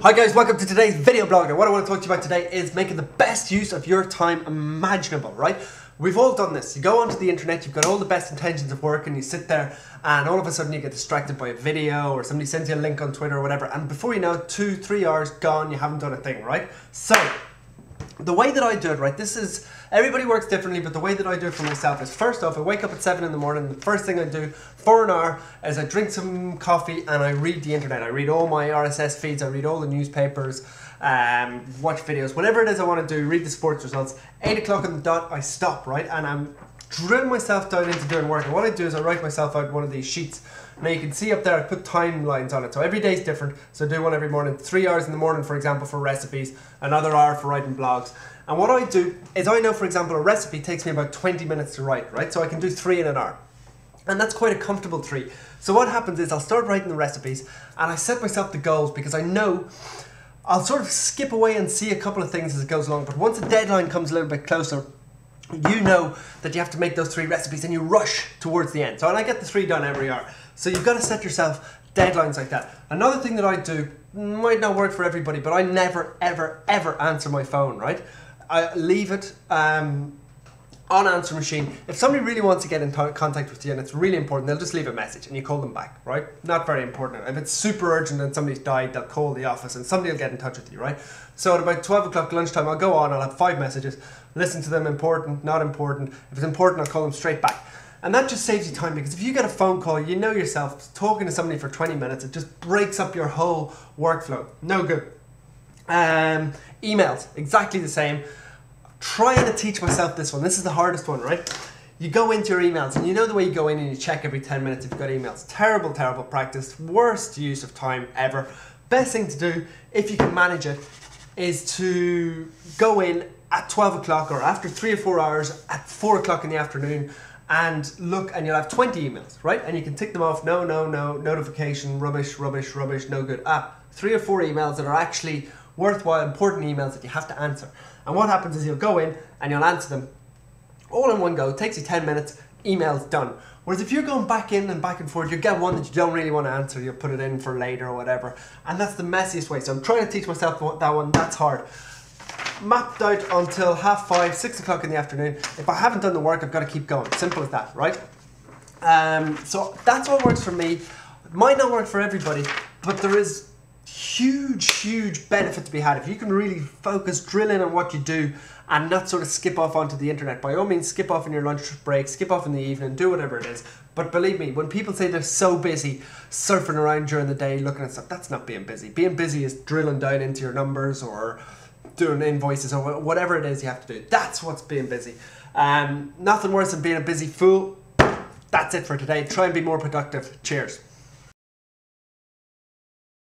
Hi guys, welcome to today's video blog. And what I want to talk to you about today is making the best use of your time imaginable, right? We've all done this. You go onto the internet, you've got all the best intentions of work, and you sit there and all of a sudden you get distracted by a video or somebody sends you a link on Twitter or whatever, and before you know it, 2-3 hours gone, you haven't done a thing, right? So the way that I do it, right, everybody works differently, but the way that I do it for myself is, first off, I wake up at 7 in the morning, the first thing I do for an hour is I drink some coffee and I read the internet. I read all my RSS feeds, I read all the newspapers, watch videos, whatever it is I want to do, read the sports results. 8 o'clock on the dot, I stop, right, and I'm drilling myself down into doing work. And what I do is I write myself out one of these sheets. Now you can see up there I put timelines on it, so every day is different. So I do one every morning, 3 hours in the morning for example for recipes, another hour for writing blogs. And what I do is I know, for example, a recipe takes me about 20 minutes to write, right? So I can do 3 in an hour. And that's quite a comfortable 3. So what happens is I'll start writing the recipes and I set myself the goals because I know I'll sort of skip away and see a couple of things as it goes along. But once the deadline comes a little bit closer, you know that you have to make those 3 recipes and you rush towards the end. So I get the 3 done every hour. So you've got to set yourself deadlines like that. Another thing that I do, might not work for everybody, but I never, ever, ever answer my phone, right? I leave it on answer machine. If somebody really wants to get in contact with you and it's really important, they'll just leave a message and you call them back, right? Not very important. If it's super urgent and somebody's died, they'll call the office and somebody will get in touch with you, right? So at about 12 o'clock lunchtime, I'll go on, I'll have 5 messages, listen to them, important, not important. If it's important, I'll call them straight back. And that just saves you time, because if you get a phone call, you know yourself, talking to somebody for 20 minutes, it just breaks up your whole workflow. No good. Emails, exactly the same. Trying to teach myself this one. This is the hardest one, right? You go into your emails and you know the way you go in and you check every 10 minutes if you've got emails. Terrible, terrible practice. Worst use of time ever. Best thing to do, if you can manage it, is to go in at 12 o'clock or after 3 or 4 hours at 4 o'clock in the afternoon and look, and you'll have 20 emails, right? And you can tick them off, no, no, no, notification, rubbish, rubbish, rubbish, no good. 3 or 4 emails that are actually worthwhile, important emails that you have to answer. And what happens is you'll go in and you'll answer them all in one go. It takes you 10 minutes, email's done. Whereas if you're going back in and back and forth, you'll get one that you don't really want to answer, you'll put it in for later or whatever. And that's the messiest way. So I'm trying to teach myself that one, that's hard. Mapped out until 5:30, 6 o'clock in the afternoon. If I haven't done the work, I've got to keep going. Simple as that, right? So that's what works for me. It might not work for everybody, but there is huge benefit to be had if you can really focus, drill in on what you do and not sort of skip off onto the internet. By all means, skip off in your lunch break, skip off in the evening, do whatever it is. But believe me, when people say they're so busy surfing around during the day looking at stuff, that's not being busy. Being busy is drilling down into your numbers or doing invoices or whatever it is you have to do. That's what's being busy. Nothing worse than being a busy fool. That's it for today. Try and be more productive. Cheers.